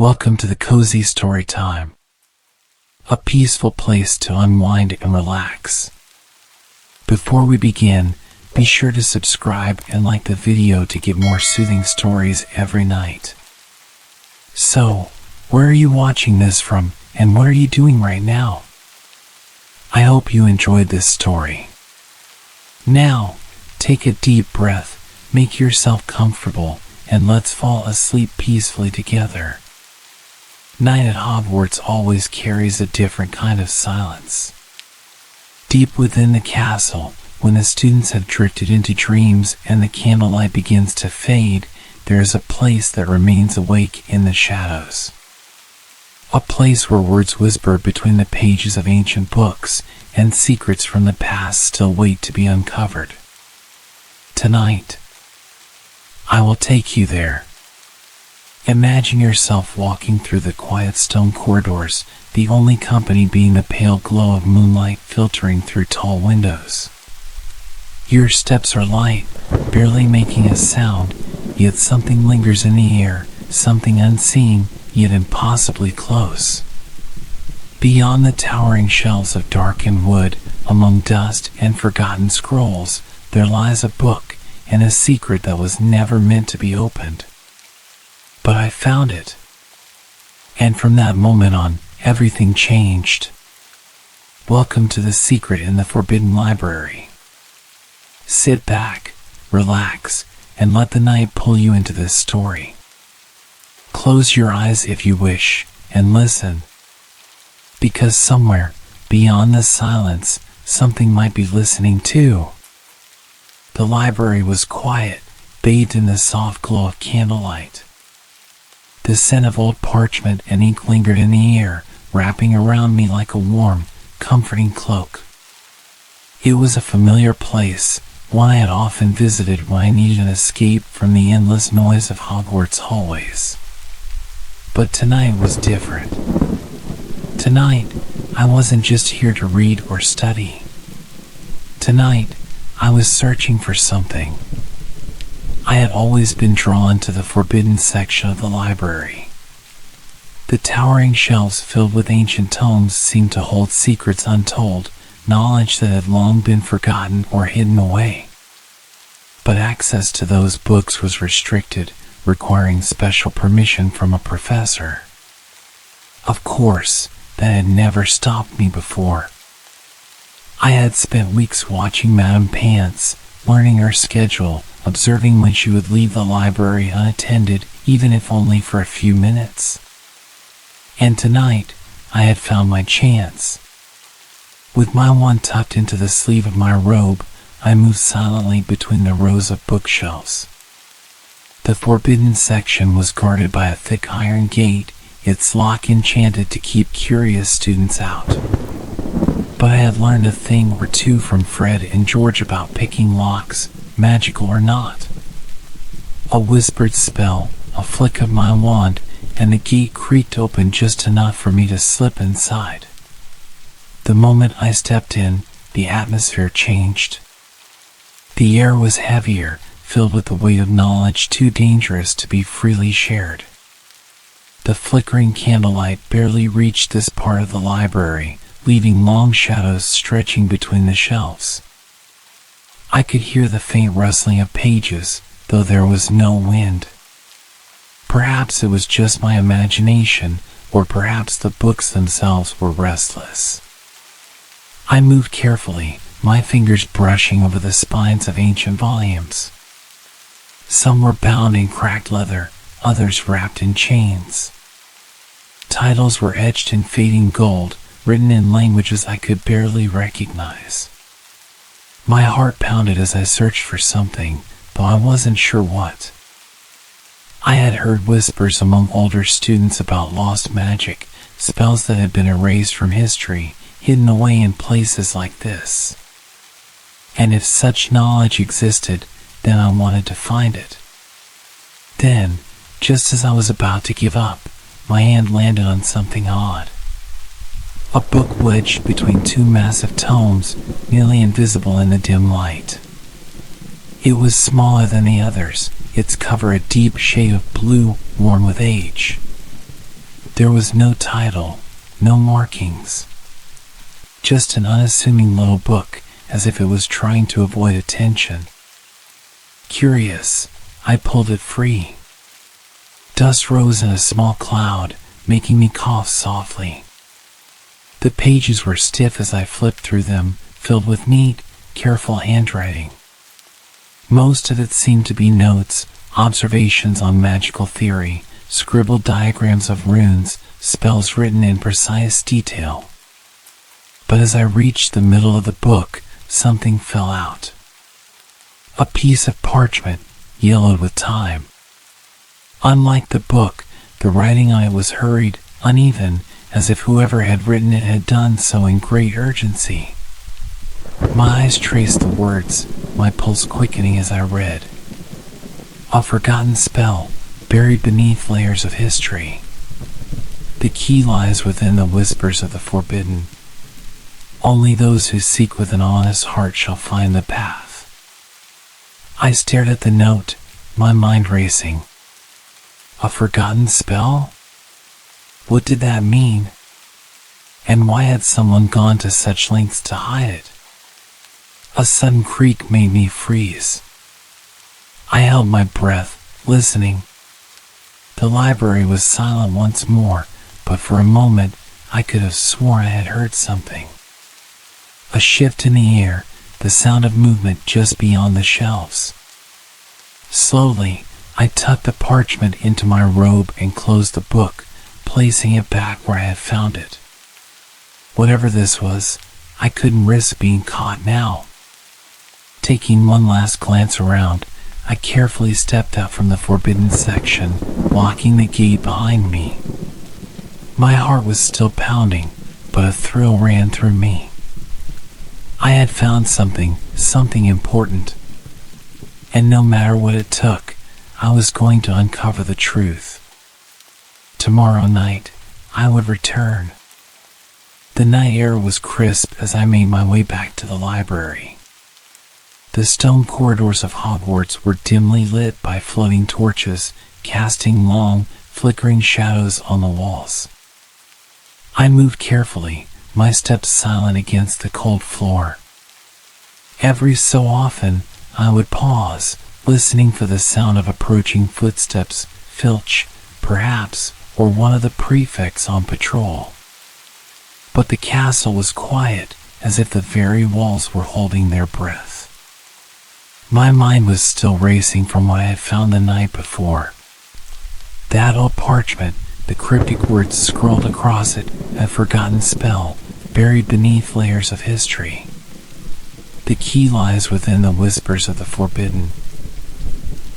Welcome to the Cozy Storytime, a peaceful place to unwind and relax. Before we begin, be sure to subscribe and like the video to get more soothing stories every night. So, where are you watching this from, and what are you doing right now? I hope you enjoyed this story. Now, take a deep breath, make yourself comfortable, and let's fall asleep peacefully together. Night at Hogwarts always carries a different kind of silence. Deep within the castle, when the students have drifted into dreams and the candlelight begins to fade, there is a place that remains awake in the shadows. A place where words whisper between the pages of ancient books and secrets from the past still wait to be uncovered. Tonight, I will take you there. Imagine yourself walking through the quiet stone corridors, the only company being the pale glow of moonlight filtering through tall windows. Your steps are light, barely making a sound, yet something lingers in the air, something unseen, yet impossibly close. Beyond the towering shelves of darkened wood, among dust and forgotten scrolls, there lies a book and a secret that was never meant to be opened. But I found it. And from that moment on, everything changed. Welcome to the secret in the Forbidden Library. Sit back, relax, and let the night pull you into this story. Close your eyes if you wish, and listen. Because somewhere, beyond the silence, something might be listening too. The library was quiet, bathed in the soft glow of candlelight. The scent of old parchment and ink lingered in the air, wrapping around me like a warm, comforting cloak. It was a familiar place, one I had often visited when I needed an escape from the endless noise of Hogwarts hallways. But tonight was different. Tonight, I wasn't just here to read or study. Tonight, I was searching for something. I had always been drawn to the forbidden section of the library. The towering shelves filled with ancient tomes seemed to hold secrets untold, knowledge that had long been forgotten or hidden away. But access to those books was restricted, requiring special permission from a professor. Of course, that had never stopped me before. I had spent weeks watching Madame Pants, learning her schedule, observing when she would leave the library unattended, even if only for a few minutes. And tonight, I had found my chance. With my wand tucked into the sleeve of my robe, I moved silently between the rows of bookshelves. The forbidden section was guarded by a thick iron gate, its lock enchanted to keep curious students out. But I had learned a thing or two from Fred and George about picking locks, magical or not. A whispered spell, a flick of my wand, and the gate creaked open just enough for me to slip inside. The moment I stepped in, the atmosphere changed. The air was heavier, filled with the weight of knowledge too dangerous to be freely shared. The flickering candlelight barely reached this part of the library, leaving long shadows stretching between the shelves. I could hear the faint rustling of pages, though there was no wind. Perhaps it was just my imagination, or perhaps the books themselves were restless. I moved carefully, my fingers brushing over the spines of ancient volumes. Some were bound in cracked leather, others wrapped in chains. Titles were etched in fading gold, written in languages I could barely recognize. My heart pounded as I searched for something, though I wasn't sure what. I had heard whispers among older students about lost magic, spells that had been erased from history, hidden away in places like this. And if such knowledge existed, then I wanted to find it. Then, just as I was about to give up, my hand landed on something odd. A book wedged between two massive tomes, nearly invisible in the dim light. It was smaller than the others, its cover a deep shade of blue, worn with age. There was no title, no markings, just an unassuming little book, as if it was trying to avoid attention. Curious, I pulled it free. Dust rose in a small cloud, making me cough softly. The pages were stiff as I flipped through them, filled with neat, careful handwriting. Most of it seemed to be notes, observations on magical theory, scribbled diagrams of runes, spells written in precise detail. But as I reached the middle of the book, something fell out. A piece of parchment, yellowed with time. Unlike the book, the writing on it was hurried, uneven, as if whoever had written it had done so in great urgency. My eyes traced the words, my pulse quickening as I read. A forgotten spell, buried beneath layers of history. The key lies within the whispers of the forbidden. Only those who seek with an honest heart shall find the path. I stared at the note, my mind racing. A forgotten spell? What did that mean? And why had someone gone to such lengths to hide it? A sudden creak made me freeze. I held my breath, listening. The library was silent once more, but for a moment I could have sworn I had heard something. A shift in the air, the sound of movement just beyond the shelves. Slowly, I tucked the parchment into my robe and closed the book, placing it back where I had found it. Whatever this was, I couldn't risk being caught now. Taking one last glance around, I carefully stepped out from the forbidden section, locking the gate behind me. My heart was still pounding, but a thrill ran through me. I had found something important. And no matter what it took, I was going to uncover the truth. Tomorrow night, I would return. The night air was crisp as I made my way back to the library. The stone corridors of Hogwarts were dimly lit by floating torches, casting long, flickering shadows on the walls. I moved carefully, my steps silent against the cold floor. Every so often, I would pause, listening for the sound of approaching footsteps, Filch, perhaps, or one of the prefects on patrol. But the castle was quiet, as if the very walls were holding their breath. My mind was still racing from what I had found the night before. That old parchment, the cryptic words scrawled across it, a forgotten spell, buried beneath layers of history. The key lies within the whispers of the forbidden.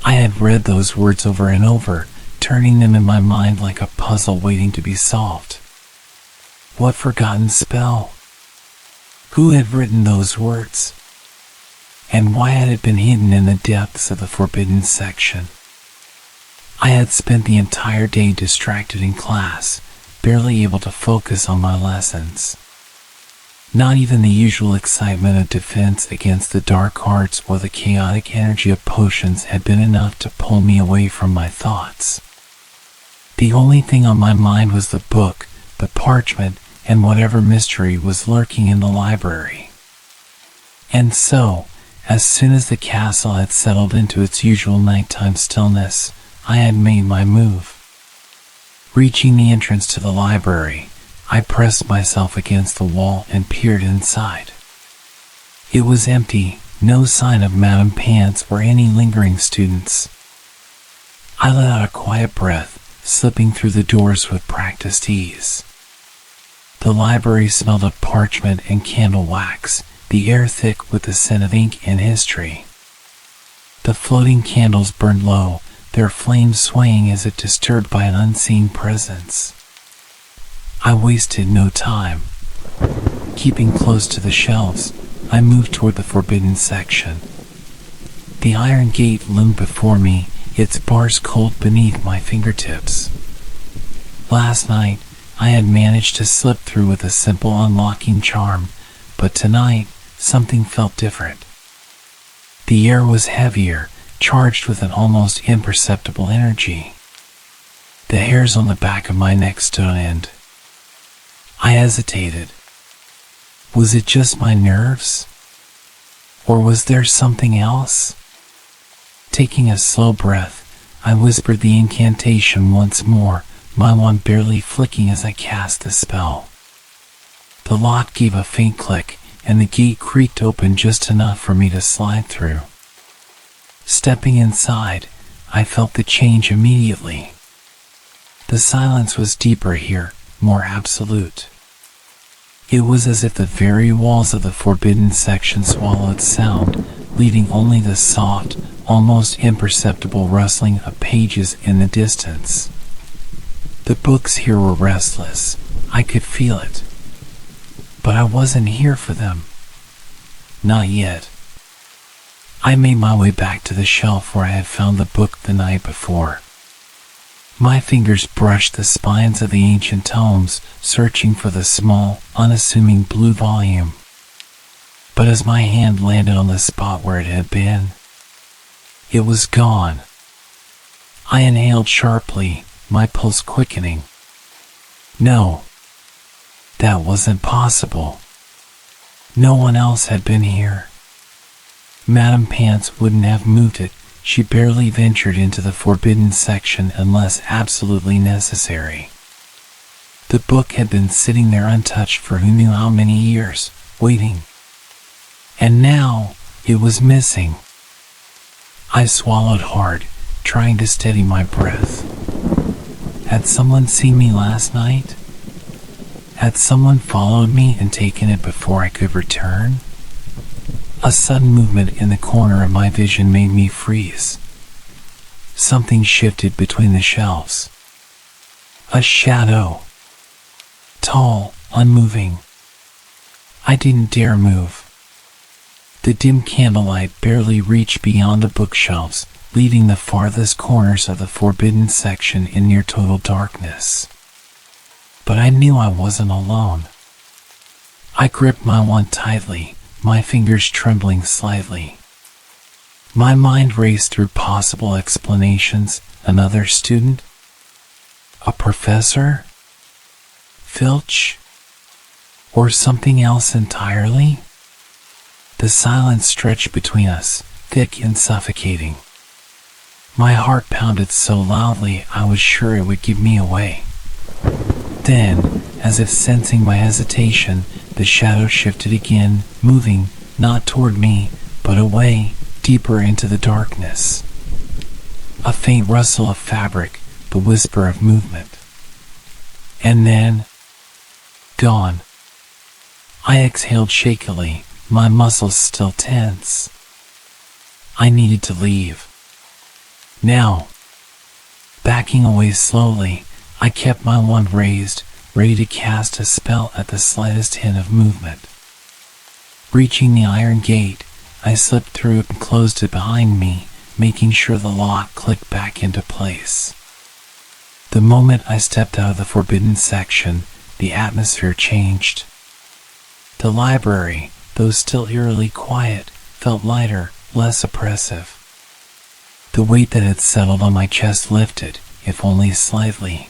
I had read those words over and over, turning them in my mind like a puzzle waiting to be solved. What forgotten spell? Who had written those words? And why had it been hidden in the depths of the forbidden section? I had spent the entire day distracted in class, barely able to focus on my lessons. Not even the usual excitement of defense against the dark arts or the chaotic energy of potions had been enough to pull me away from my thoughts. The only thing on my mind was the book, the parchment, and whatever mystery was lurking in the library. And so, as soon as the castle had settled into its usual nighttime stillness, I had made my move. Reaching the entrance to the library, I pressed myself against the wall and peered inside. It was empty, no sign of Madame Pants or any lingering students. I let out a quiet breath, slipping through the doors with practiced ease. The library smelled of parchment and candle wax, the air thick with the scent of ink and history. The floating candles burned low, their flames swaying as if disturbed by an unseen presence. I wasted no time. Keeping close to the shelves, I moved toward the forbidden section. The iron gate loomed before me, its bars cold beneath my fingertips. Last night, I had managed to slip through with a simple unlocking charm, but tonight, something felt different. The air was heavier, charged with an almost imperceptible energy. The hairs on the back of my neck stood on end. I hesitated. Was it just my nerves? Or was there something else? Taking a slow breath, I whispered the incantation once more, my wand barely flicking as I cast the spell. The lock gave a faint click, and the gate creaked open just enough for me to slide through. Stepping inside, I felt the change immediately. The silence was deeper here, more absolute. It was as if the very walls of the forbidden section swallowed sound, leaving only the soft, almost imperceptible rustling of pages in the distance. The books here were restless. I could feel it. But I wasn't here for them. Not yet. I made my way back to the shelf where I had found the book the night before. My fingers brushed the spines of the ancient tomes, searching for the small, unassuming blue volume. But as my hand landed on the spot where it had been, it was gone. I inhaled sharply, my pulse quickening. No, that wasn't possible. No one else had been here. Madame Pants wouldn't have moved it. She barely ventured into the forbidden section unless absolutely necessary. The book had been sitting there untouched for who knew how many years, waiting. And now, it was missing. I swallowed hard, trying to steady my breath. Had someone seen me last night? Had someone followed me and taken it before I could return? A sudden movement in the corner of my vision made me freeze. Something shifted between the shelves. A shadow. Tall, unmoving. I didn't dare move. The dim candlelight barely reached beyond the bookshelves, leaving the farthest corners of the forbidden section in near total darkness. But I knew I wasn't alone. I gripped my wand tightly, my fingers trembling slightly. My mind raced through possible explanations. Another student? A professor? Filch? Or something else entirely? The silence stretched between us, thick and suffocating. My heart pounded so loudly I was sure it would give me away. Then, as if sensing my hesitation, the shadow shifted again, moving, not toward me, but away, deeper into the darkness. A faint rustle of fabric, the whisper of movement. And then, gone. I exhaled shakily, my muscles still tense. I needed to leave. Now. Backing away slowly, I kept my wand raised, ready to cast a spell at the slightest hint of movement. Reaching the iron gate, I slipped through it and closed it behind me, making sure the lock clicked back into place. The moment I stepped out of the forbidden section, the atmosphere changed. The library, though still eerily quiet, felt lighter, less oppressive. The weight that had settled on my chest lifted, if only slightly.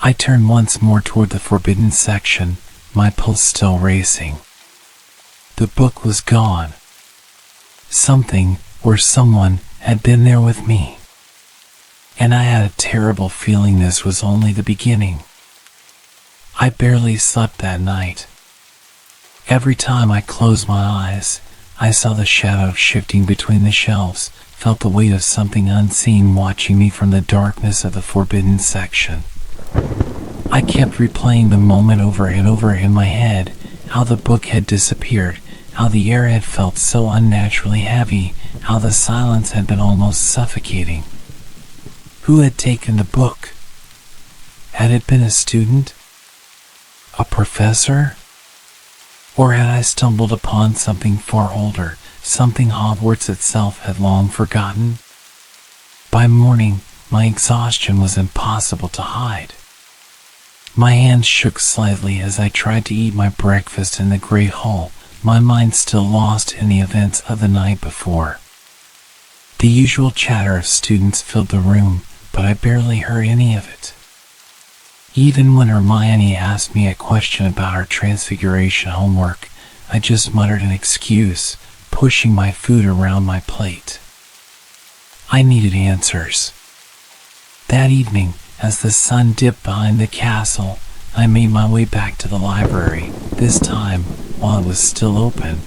I turned once more toward the forbidden section, my pulse still racing. The book was gone. Something, or someone, had been there with me. And I had a terrible feeling this was only the beginning. I barely slept that night. Every time I closed my eyes, I saw the shadow shifting between the shelves, felt the weight of something unseen watching me from the darkness of the forbidden section. I kept replaying the moment over and over in my head, how the book had disappeared, how the air had felt so unnaturally heavy, how the silence had been almost suffocating. Who had taken the book? Had it been a student? A professor? Or had I stumbled upon something far older, something Hogwarts itself had long forgotten? By morning, my exhaustion was impossible to hide. My hands shook slightly as I tried to eat my breakfast in the great hall, my mind still lost in the events of the night before. The usual chatter of students filled the room, but I barely heard any of it. Even when Hermione asked me a question about our transfiguration homework, I just muttered an excuse, pushing my food around my plate. I needed answers. That evening, as the sun dipped behind the castle, I made my way back to the library, this time while it was still open.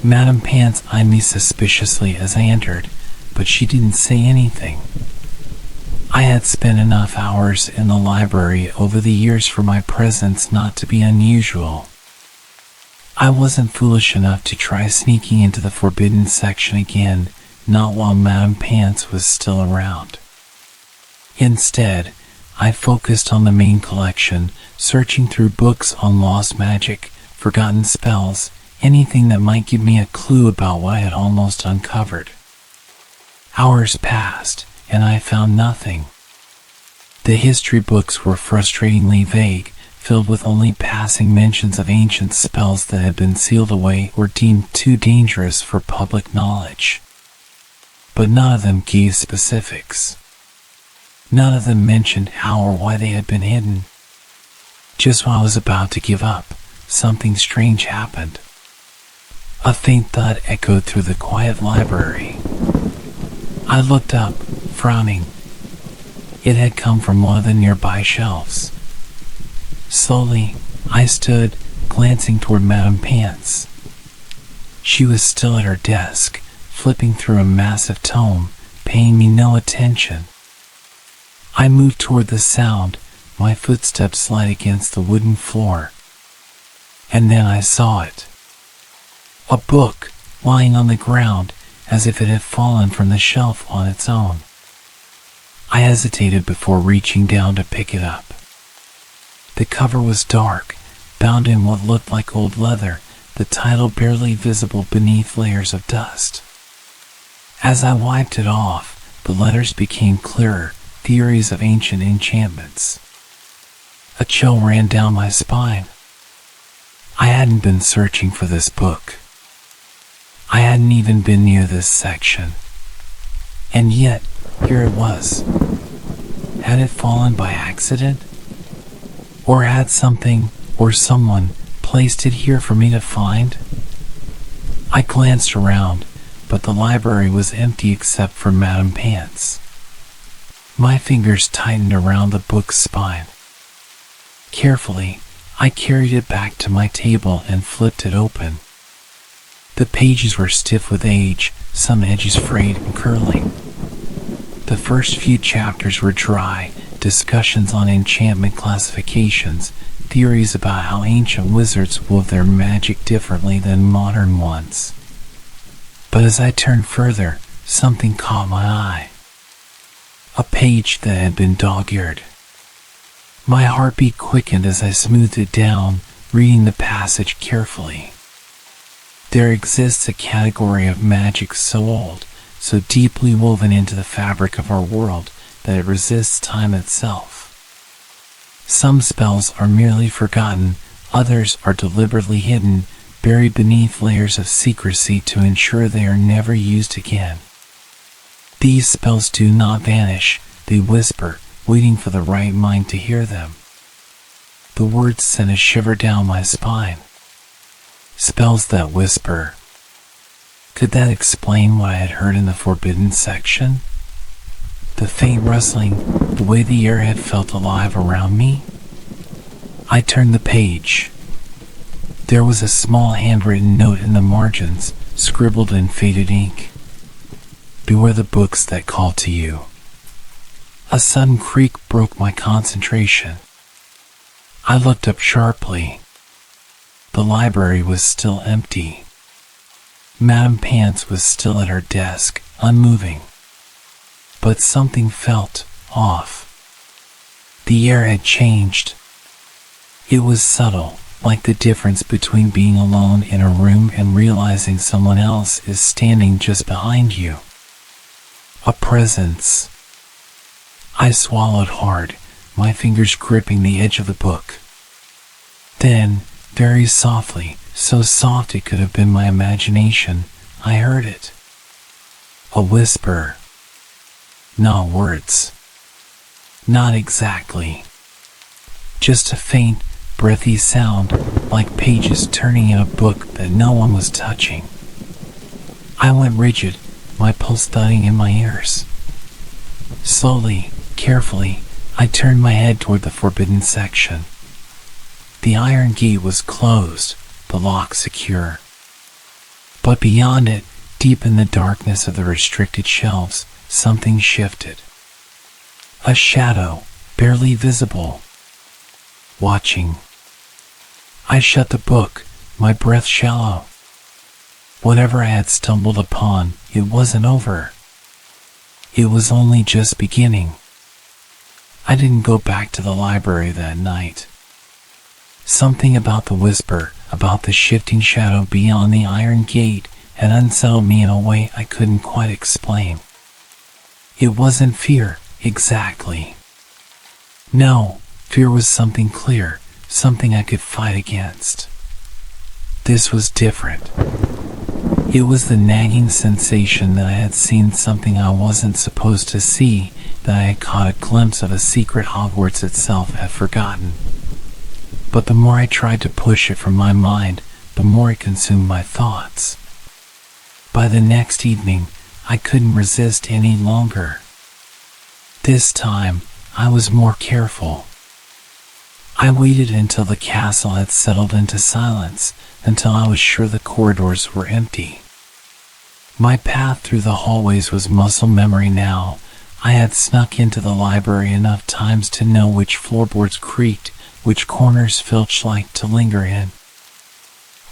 Madame Pants eyed me suspiciously as I entered, but she didn't say anything. I had spent enough hours in the library over the years for my presence not to be unusual. I wasn't foolish enough to try sneaking into the forbidden section again, not while Madame Pants was still around. Instead, I focused on the main collection, searching through books on lost magic, forgotten spells, anything that might give me a clue about what I had almost uncovered. Hours passed, and I found nothing. The history books were frustratingly vague, filled with only passing mentions of ancient spells that had been sealed away or deemed too dangerous for public knowledge. But none of them gave specifics. None of them mentioned how or why they had been hidden. Just when I was about to give up, something strange happened. A faint thud echoed through the quiet library. I looked up, frowning. It had come from one of the nearby shelves. Slowly, I stood, glancing toward Madame Pants. She was still at her desk, flipping through a massive tome, paying me no attention. I moved toward the sound, my footsteps light against the wooden floor. And then I saw it. A book, lying on the ground, as if it had fallen from the shelf on its own. I hesitated before reaching down to pick it up. The cover was dark, bound in what looked like old leather, the title barely visible beneath layers of dust. As I wiped it off, the letters became clearer, theories of ancient enchantments. A chill ran down my spine. I hadn't been searching for this book. I hadn't even been near this section. And yet, here it was. Had it fallen by accident? Or had something, or someone, placed it here for me to find? I glanced around, but the library was empty except for Madame Pants. My fingers tightened around the book's spine. Carefully, I carried it back to my table and flipped it open. The pages were stiff with age, some edges frayed and curling. The first few chapters were dry, discussions on enchantment classifications, theories about how ancient wizards wove their magic differently than modern ones. But as I turned further, something caught my eye. A page that had been dog-eared. My heartbeat quickened as I smoothed it down, reading the passage carefully. There exists a category of magic so old, so deeply woven into the fabric of our world, that it resists time itself. Some spells are merely forgotten, others are deliberately hidden, buried beneath layers of secrecy to ensure they are never used again. These spells do not vanish, they whisper, waiting for the right mind to hear them. The words sent a shiver down my spine. Spells that whisper. Could that explain what I had heard in the forbidden section? The faint rustling, the way the air had felt alive around me? I turned the page. There was a small handwritten note in the margins, scribbled in faded ink. Beware the books that call to you. A sudden creak broke my concentration. I looked up sharply. The library was still empty. Madame Pants was still at her desk, unmoving. But something felt off. The air had changed. It was subtle, like the difference between being alone in a room and realizing someone else is standing just behind you. A presence. I swallowed hard, my fingers gripping the edge of the book. Then, very softly, so soft it could have been my imagination, I heard it. A whisper. not words. Not exactly. Just a faint, breathy sound, like pages turning in a book that no one was touching. I went rigid, my pulse thudding in my ears. Slowly, carefully, I turned my head toward the forbidden section. The iron gate was closed, the lock secure. But beyond it, deep in the darkness of the restricted shelves, something shifted. A shadow, barely visible. Watching. I shut the book, my breath shallow. Whatever I had stumbled upon, it wasn't over. It was only just beginning. I didn't go back to the library that night. Something about the whisper, about the shifting shadow beyond the iron gate, had unsettled me in a way I couldn't quite explain. It wasn't fear, exactly. No, fear was something clear, something I could fight against. This was different. It was the nagging sensation that I had seen something I wasn't supposed to see, that I had caught a glimpse of a secret Hogwarts itself had forgotten. But the more I tried to push it from my mind, the more it consumed my thoughts. By the next evening, I couldn't resist any longer. This time, I was more careful. I waited until the castle had settled into silence, until I was sure the corridors were empty. My path through the hallways was muscle memory now. I had snuck into the library enough times to know which floorboards creaked, which corners felt like to linger in.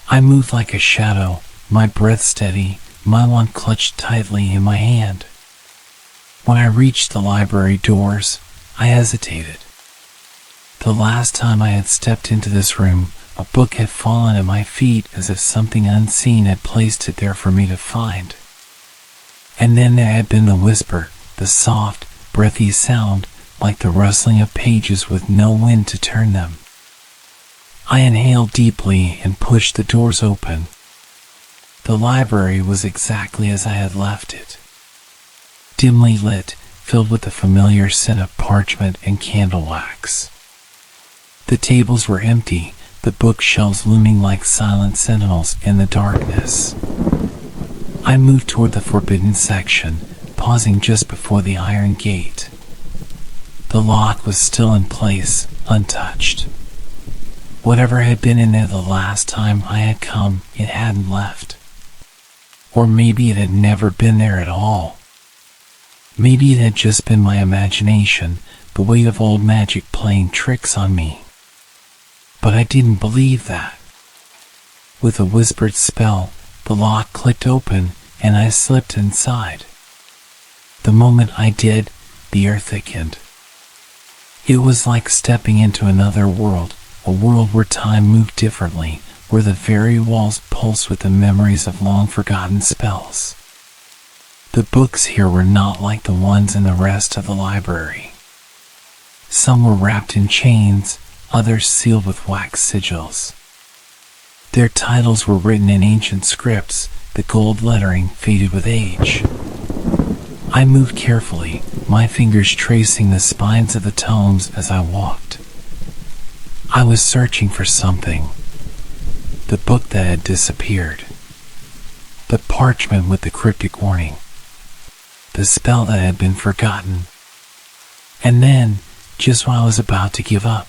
I moved like a shadow, my breath steady, my wand clutched tightly in my hand. When I reached the library doors, I hesitated. The last time I had stepped into this room, a book had fallen at my feet as if something unseen had placed it there for me to find. And then there had been the whisper, the soft, breathy sound, like the rustling of pages with no wind to turn them. I inhaled deeply and pushed the doors open. The library was exactly as I had left it. Dimly lit, filled with the familiar scent of parchment and candle wax. The tables were empty, the bookshelves looming like silent sentinels in the darkness. I moved toward the forbidden section, pausing just before the iron gate. The lock was still in place, untouched. Whatever had been in there the last time I had come, it hadn't left. Or maybe it had never been there at all. Maybe it had just been my imagination, the weight of old magic playing tricks on me. But I didn't believe that. With a whispered spell, the lock clicked open, and I slipped inside. The moment I did, the air thickened. It was like stepping into another world, a world where time moved differently, where the very walls pulsed with the memories of long-forgotten spells. The books here were not like the ones in the rest of the library. Some were wrapped in chains, others sealed with wax sigils. Their titles were written in ancient scripts, the gold lettering faded with age. I moved carefully, my fingers tracing the spines of the tomes as I walked. I was searching for something. The book that had disappeared. The parchment with the cryptic warning. The spell that had been forgotten. And then, just when I was about to give up,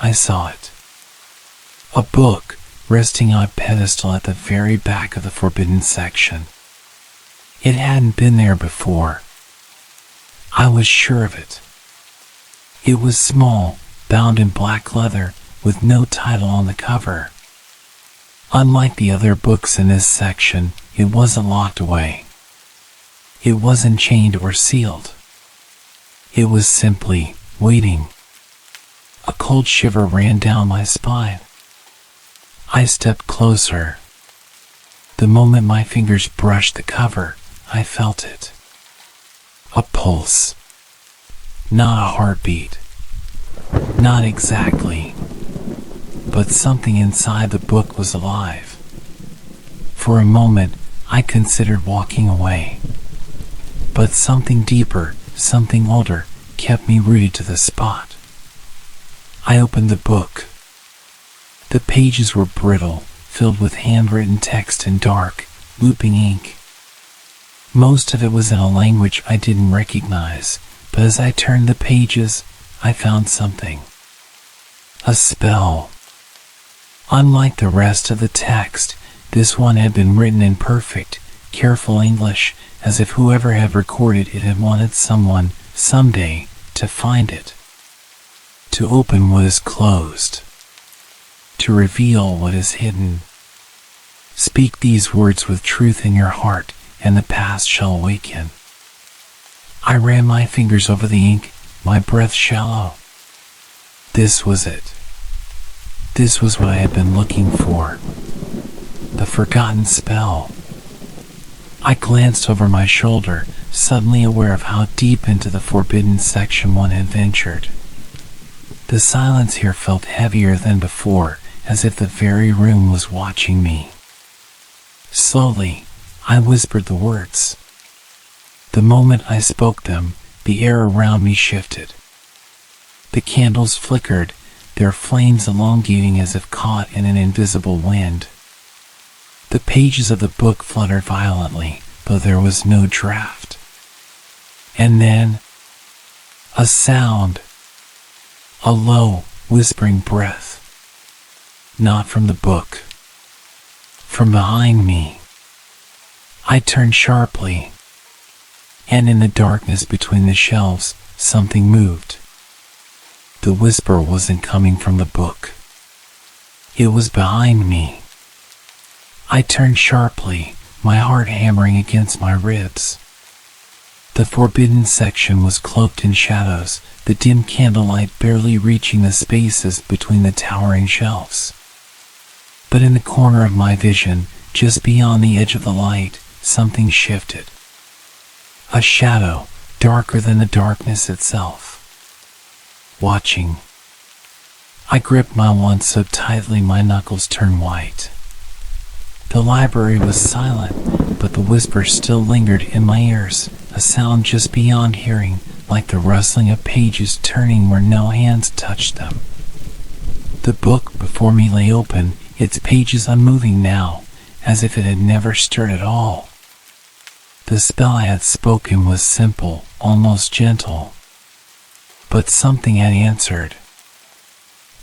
I saw it. A book, resting on a pedestal at the very back of the forbidden section. It hadn't been there before. I was sure of it. It was small, bound in black leather, with no title on the cover. Unlike the other books in this section, it wasn't locked away. It wasn't chained or sealed. It was simply waiting. A cold shiver ran down my spine. I stepped closer. The moment my fingers brushed the cover, I felt it. A pulse. Not a heartbeat. Not exactly. But something inside the book was alive. For a moment, I considered walking away. But something deeper, something older, kept me rooted to the spot. I opened the book. The pages were brittle, filled with handwritten text and dark, looping ink. Most of it was in a language I didn't recognize, but as I turned the pages, I found something. A spell. Unlike the rest of the text, this one had been written in perfect, careful English, as if whoever had recorded it had wanted someone, someday, to find it. To open what is closed. To reveal what is hidden. Speak these words with truth in your heart, and the past shall awaken. I ran my fingers over the ink, my breath shallow. This was it. This was what I had been looking for. The forgotten spell. I glanced over my shoulder, suddenly aware of how deep into the forbidden section one had ventured. The silence here felt heavier than before, as if the very room was watching me. Slowly, I whispered the words. The moment I spoke them, the air around me shifted. The candles flickered, their flames elongating as if caught in an invisible wind. The pages of the book fluttered violently, though there was no draft. And then, a sound. A low, whispering breath. Not from the book. From behind me. I turned sharply, and in the darkness between the shelves, something moved. The whisper wasn't coming from the book. It was behind me. I turned sharply, my heart hammering against my ribs. The forbidden section was cloaked in shadows, the dim candlelight barely reaching the spaces between the towering shelves. But in the corner of my vision, just beyond the edge of the light, something shifted. A shadow, darker than the darkness itself. Watching. I gripped my wand so tightly my knuckles turned white. The library was silent, but the whisper still lingered in my ears, a sound just beyond hearing, like the rustling of pages turning where no hands touched them. The book before me lay open, its pages unmoving now, as if it had never stirred at all. The spell I had spoken was simple, almost gentle. But something had answered.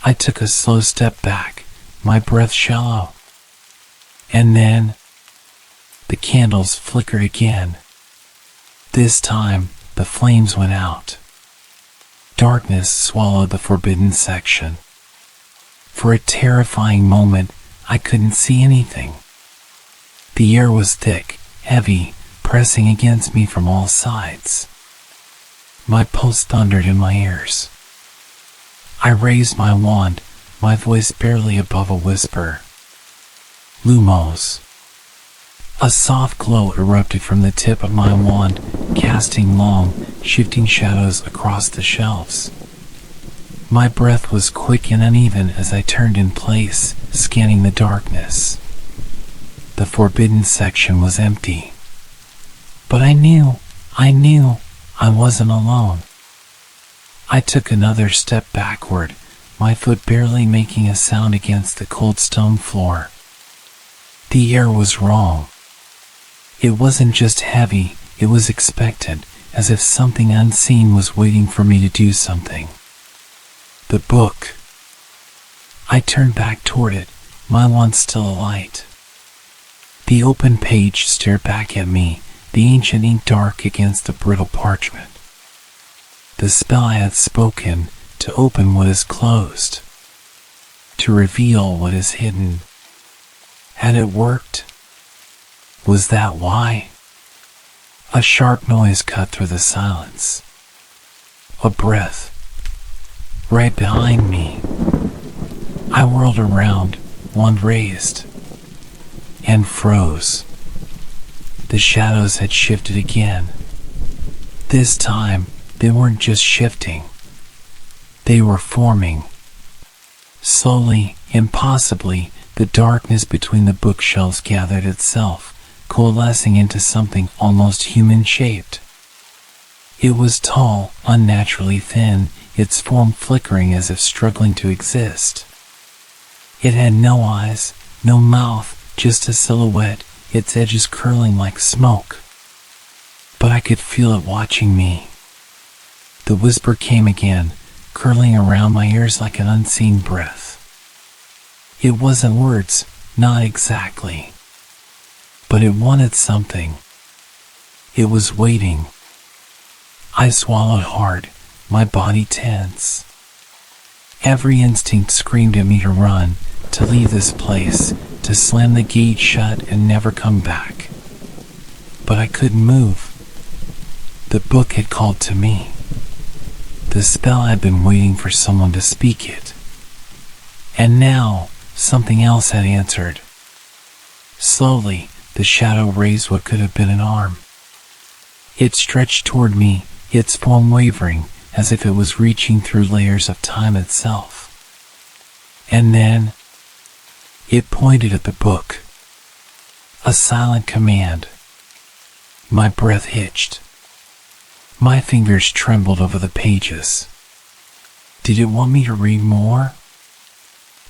I took a slow step back, my breath shallow. And then, the candles flickered again. This time, the flames went out. Darkness swallowed the forbidden section. For a terrifying moment, I couldn't see anything. The air was thick, heavy, pressing against me from all sides. My pulse thundered in my ears. I raised my wand, my voice barely above a whisper. Lumos. A soft glow erupted from the tip of my wand, casting long, shifting shadows across the shelves. My breath was quick and uneven as I turned in place, scanning the darkness. The forbidden section was empty. But I knew I wasn't alone. I took another step backward, my foot barely making a sound against the cold stone floor. The air was wrong. It wasn't just heavy, it was expectant, as if something unseen was waiting for me to do something. The book. I turned back toward it, my wand still alight. The open page stared back at me, the ancient ink dark against the brittle parchment. The spell I had spoken, to open what is closed. To reveal what is hidden. Had it worked? Was that why? A sharp noise cut through the silence. A breath. Right behind me. I whirled around, wand raised, and froze. The shadows had shifted again. This time, they weren't just shifting. They were forming. Slowly, impossibly, the darkness between the bookshelves gathered itself, coalescing into something almost human-shaped. It was tall, unnaturally thin, its form flickering as if struggling to exist. It had no eyes, no mouth, just a silhouette, its edges curling like smoke. But I could feel it watching me. The whisper came again, curling around my ears like an unseen breath. It wasn't words, not exactly. But it wanted something. It was waiting. I swallowed hard, my body tense. Every instinct screamed at me to run, to leave this place, to slam the gate shut and never come back. But I couldn't move. The book had called to me. The spell had been waiting for someone to speak it. And now, something else had answered. Slowly, the shadow raised what could have been an arm. It stretched toward me, its form wavering, as if it was reaching through layers of time itself. And then, it pointed at the book. A silent command. My breath hitched. My fingers trembled over the pages. Did it want me to read more?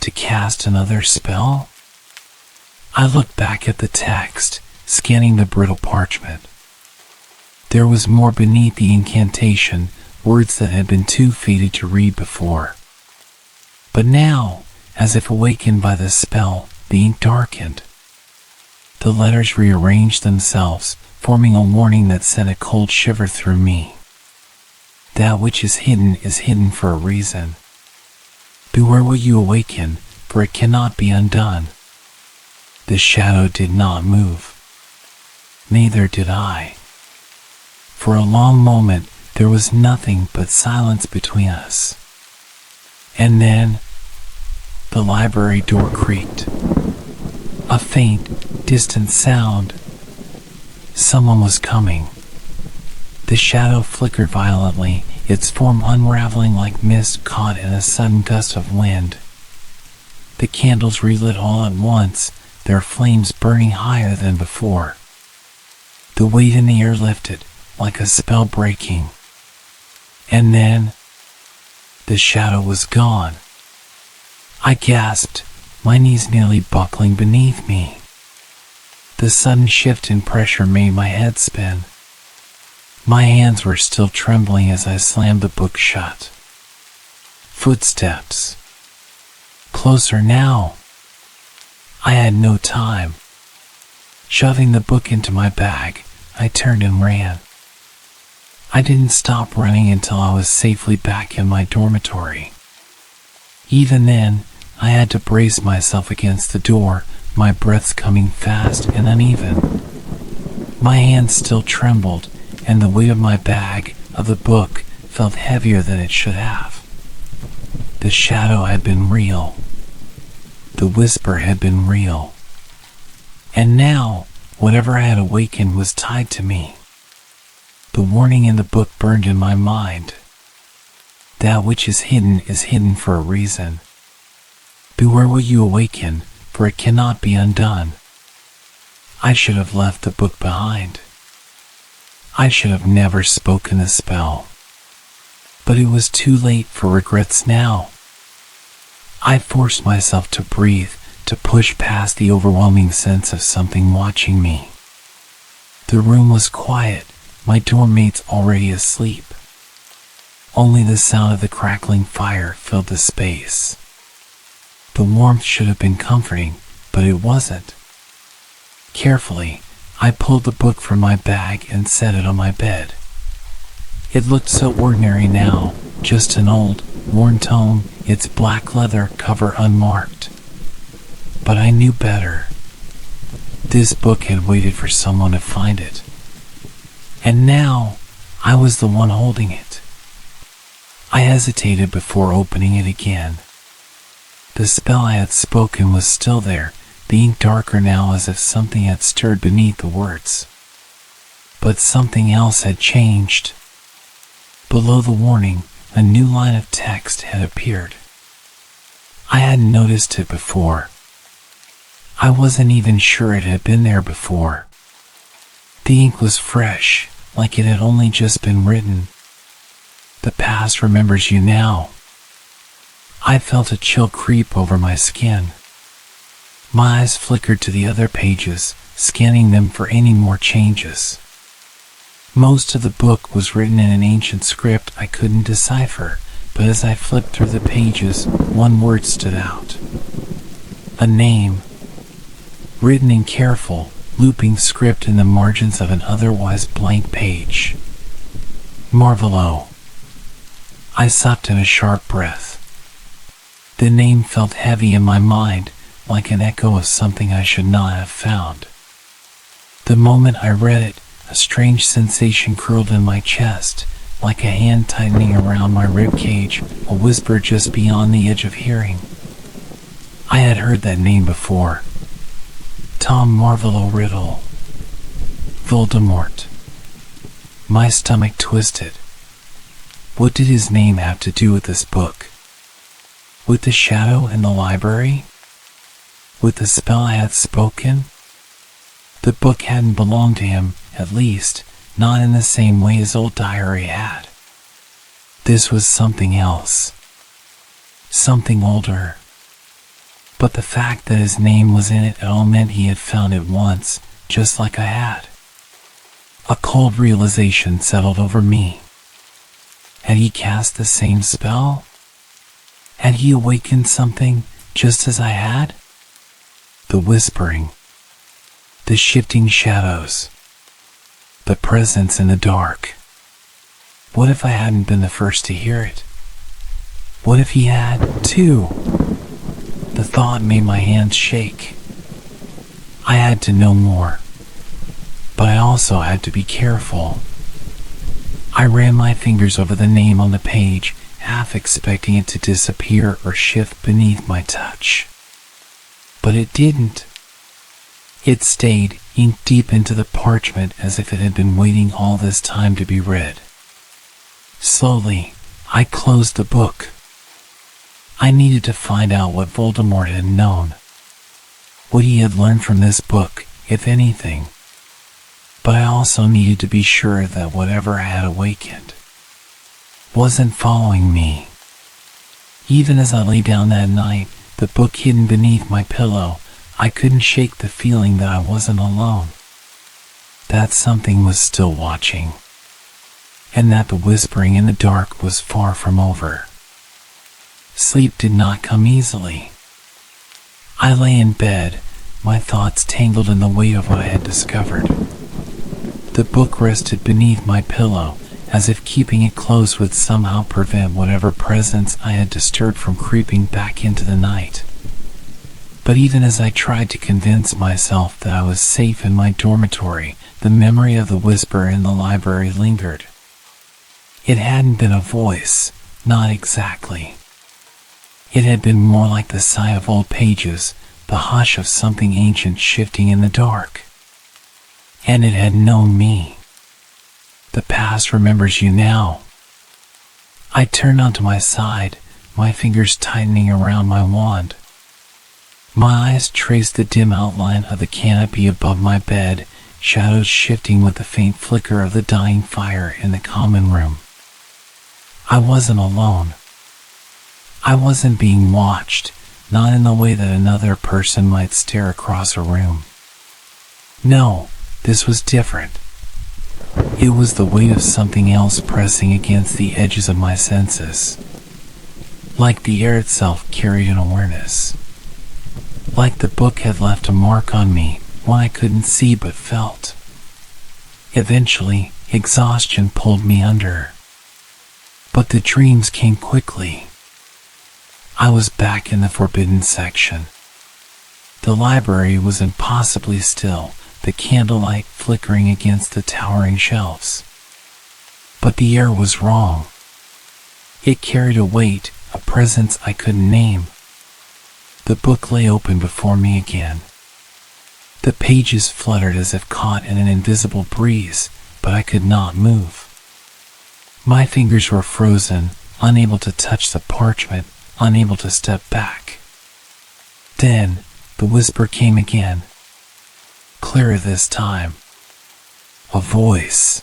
To cast another spell? I looked back at the text, scanning the brittle parchment. There was more beneath the incantation, words that had been too faded to read before. But now, as if awakened by the spell, the ink darkened. The letters rearranged themselves, forming a warning that sent a cold shiver through me. That which is hidden for a reason. Beware what you awaken, for it cannot be undone. The shadow did not move. Neither did I. For a long moment, there was nothing but silence between us. And then, the library door creaked. A faint, distant sound. Someone was coming. The shadow flickered violently, its form unraveling like mist caught in a sudden gust of wind. The candles relit all at once, their flames burning higher than before. The weight in the air lifted, like a spell breaking. And then, the shadow was gone. I gasped, my knees nearly buckling beneath me. The sudden shift in pressure made my head spin. My hands were still trembling as I slammed the book shut. Footsteps. Closer now. I had no time. Shoving the book into my bag, I turned and ran. I didn't stop running until I was safely back in my dormitory. Even then, I had to brace myself against the door, my breaths coming fast and uneven. My hands still trembled, and the weight of my bag, of the book, felt heavier than it should have. The shadow had been real. The whisper had been real. And now, whatever I had awakened was tied to me. The warning in the book burned in my mind. That which is hidden for a reason. Beware what you awaken, for it cannot be undone. I should have left the book behind. I should have never spoken the spell. But it was too late for regrets now. I forced myself to breathe, to push past the overwhelming sense of something watching me. The room was quiet, my dorm mates already asleep. Only the sound of the crackling fire filled the space. The warmth should have been comforting, but it wasn't. Carefully, I pulled the book from my bag and set it on my bed. It looked so ordinary now, just an old, worn tome, its black leather cover unmarked. But I knew better. This book had waited for someone to find it. And now, I was the one holding it. I hesitated before opening it again. The spell I had spoken was still there, the ink darker now as if something had stirred beneath the words. But something else had changed. Below the warning, a new line of text had appeared. I hadn't noticed it before. I wasn't even sure it had been there before. The ink was fresh, like it had only just been written. The past remembers you now. I felt a chill creep over my skin. My eyes flickered to the other pages, scanning them for any more changes. Most of the book was written in an ancient script I couldn't decipher, but as I flipped through the pages, one word stood out. A name, written in careful, looping script in the margins of an otherwise blank page. Marvelo. I sucked in a sharp breath. The name felt heavy in my mind, like an echo of something I should not have found. The moment I read it, a strange sensation curled in my chest, like a hand tightening around my ribcage, a whisper just beyond the edge of hearing. I had heard that name before. Tom Marvolo Riddle. Voldemort. My stomach twisted. What did his name have to do with this book? With the shadow in the library? With the spell I had spoken? The book hadn't belonged to him, at least, not in the same way his old diary had. This was something else. Something older. But the fact that his name was in it all meant he had found it once, just like I had. A cold realization settled over me. Had he cast the same spell? Had he awakened something, just as I had? The whispering. The shifting shadows. The presence in the dark. What if I hadn't been the first to hear it? What if he had, too? The thought made my hands shake. I had to know more. But I also had to be careful. I ran my fingers over the name on the page, half expecting it to disappear or shift beneath my touch. But it didn't. It stayed, inked deep into the parchment as if it had been waiting all this time to be read. Slowly, I closed the book. I needed to find out what Voldemort had known. What he had learned from this book, if anything. But I also needed to be sure that whatever had awakened wasn't following me. Even as I lay down that night, the book hidden beneath my pillow, I couldn't shake the feeling that I wasn't alone. That something was still watching. And that the whispering in the dark was far from over. Sleep did not come easily. I lay in bed, my thoughts tangled in the weight of what I had discovered. The book rested beneath my pillow, as if keeping it close would somehow prevent whatever presence I had disturbed from creeping back into the night. But even as I tried to convince myself that I was safe in my dormitory, the memory of the whisper in the library lingered. It hadn't been a voice, not exactly. It had been more like the sigh of old pages, the hush of something ancient shifting in the dark. And it had known me. The past remembers you now. I turned onto my side, my fingers tightening around my wand. My eyes traced the dim outline of the canopy above my bed, shadows shifting with the faint flicker of the dying fire in the common room. I wasn't alone. I wasn't being watched, not in the way that another person might stare across a room. No, this was different. It was the weight of something else pressing against the edges of my senses. Like the air itself carried an awareness. Like the book had left a mark on me, one I couldn't see but felt. Eventually, exhaustion pulled me under. But the dreams came quickly. I was back in the forbidden section. The library was impossibly still, the candlelight flickering against the towering shelves. But the air was wrong. It carried a weight, a presence I couldn't name. The book lay open before me again. The pages fluttered as if caught in an invisible breeze, but I could not move. My fingers were frozen, unable to touch the parchment, unable to step back. Then, the whisper came again. Clearer this time. A voice.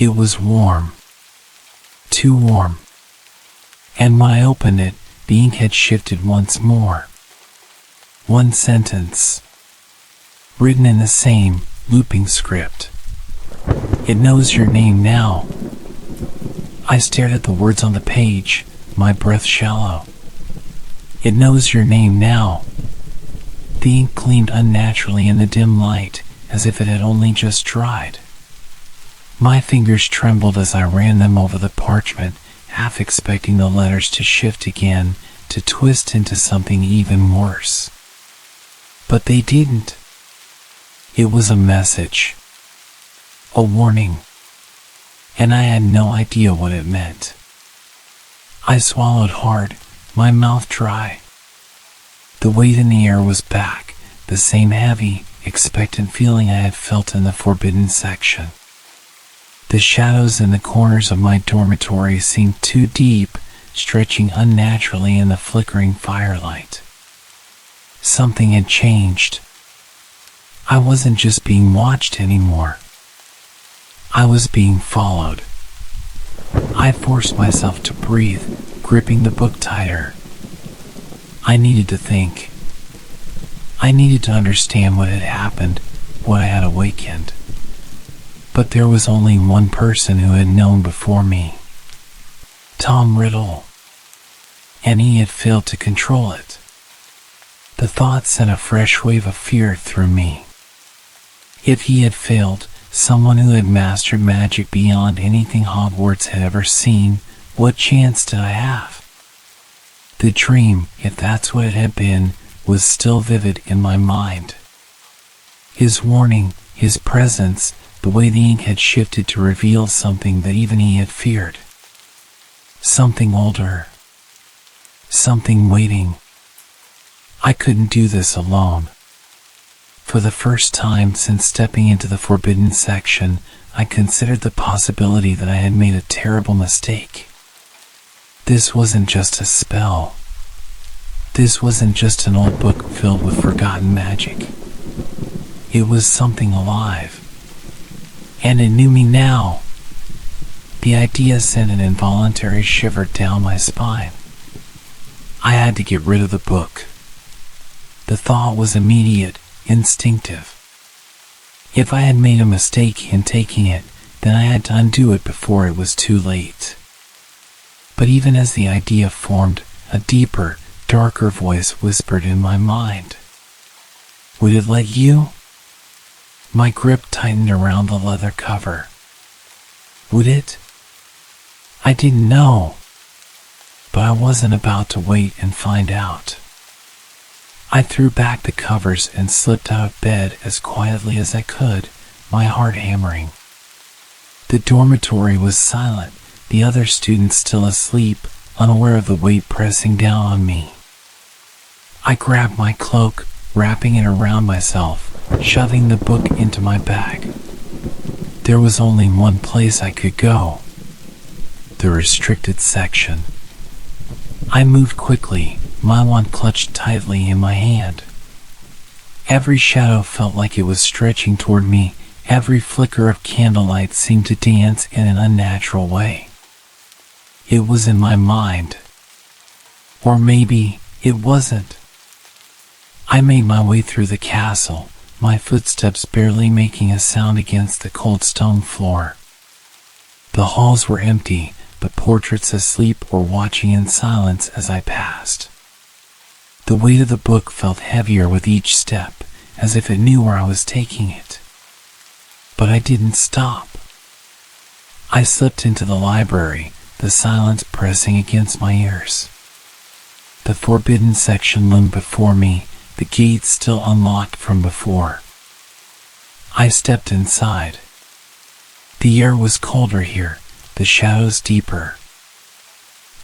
It was warm. Too warm. And when I opened it, the ink had shifted once more. One sentence, written in the same looping script. It knows your name now. I stared at the words on the page, my breath shallow. It knows your name now. The ink gleamed unnaturally in the dim light, as if it had only just dried. My fingers trembled as I ran them over the parchment, half expecting the letters to shift again, to twist into something even worse. But they didn't. It was a message. A warning. And I had no idea what it meant. I swallowed hard, my mouth dry. The weight in the air was back, the same heavy, expectant feeling I had felt in the forbidden section. The shadows in the corners of my dormitory seemed too deep, stretching unnaturally in the flickering firelight. Something had changed. I wasn't just being watched anymore. I was being followed. I forced myself to breathe, gripping the book tighter. I needed to think. I needed to understand what had happened, what I had awakened. But there was only one person who had known before me. Tom Riddle. And he had failed to control it. The thought sent a fresh wave of fear through me. If he had failed, someone who had mastered magic beyond anything Hogwarts had ever seen, what chance did I have? The dream, if that's what it had been, was still vivid in my mind. His warning, his presence, the way the ink had shifted to reveal something that even he had feared. Something older. Something waiting. I couldn't do this alone. For the first time since stepping into the forbidden section, I considered the possibility that I had made a terrible mistake. This wasn't just a spell. This wasn't just an old book filled with forgotten magic. It was something alive. And it knew me now. The idea sent an involuntary shiver down my spine. I had to get rid of the book. The thought was immediate, instinctive. If I had made a mistake in taking it, then I had to undo it before it was too late. But even as the idea formed, a deeper, darker voice whispered in my mind. Would it let you? My grip tightened around the leather cover. Would it? I didn't know. But I wasn't about to wait and find out. I threw back the covers and slipped out of bed as quietly as I could, my heart hammering. The dormitory was silent, the other students still asleep, unaware of the weight pressing down on me. I grabbed my cloak, wrapping it around myself, shoving the book into my bag. There was only one place I could go. The restricted section. I moved quickly, my wand clutched tightly in my hand. Every shadow felt like it was stretching toward me. Every flicker of candlelight seemed to dance in an unnatural way. It was in my mind. Or maybe it wasn't. I made my way through the castle, my footsteps barely making a sound against the cold stone floor. The halls were empty, but portraits asleep or watching in silence as I passed. The weight of the book felt heavier with each step, as if it knew where I was taking it. But I didn't stop. I slipped into the library, the silence pressing against my ears. The forbidden section loomed before me, the gate still unlocked from before. I stepped inside. The air was colder here, the shadows deeper.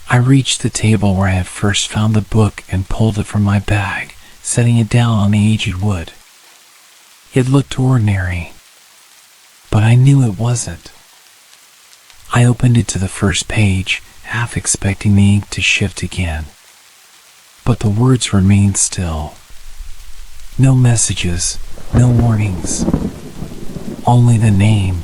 I reached the table where I had first found the book and pulled it from my bag, setting it down on the aged wood. It looked ordinary, but I knew it wasn't. I opened it to the first page, half expecting the ink to shift again. But the words remained still. No messages, no warnings. Only the name.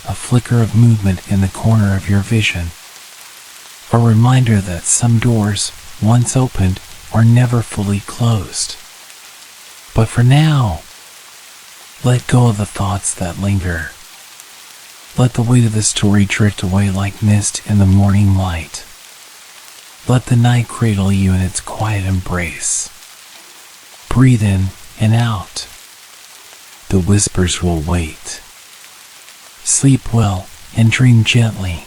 a flicker of movement in the corner of your vision, a reminder that some doors, once opened, are never fully closed. But for now, let go of the thoughts that linger. Let the weight of the story drift away like mist in the morning light. Let the night cradle you in its quiet embrace. Breathe in and out. The whispers will wait. Sleep well and dream gently.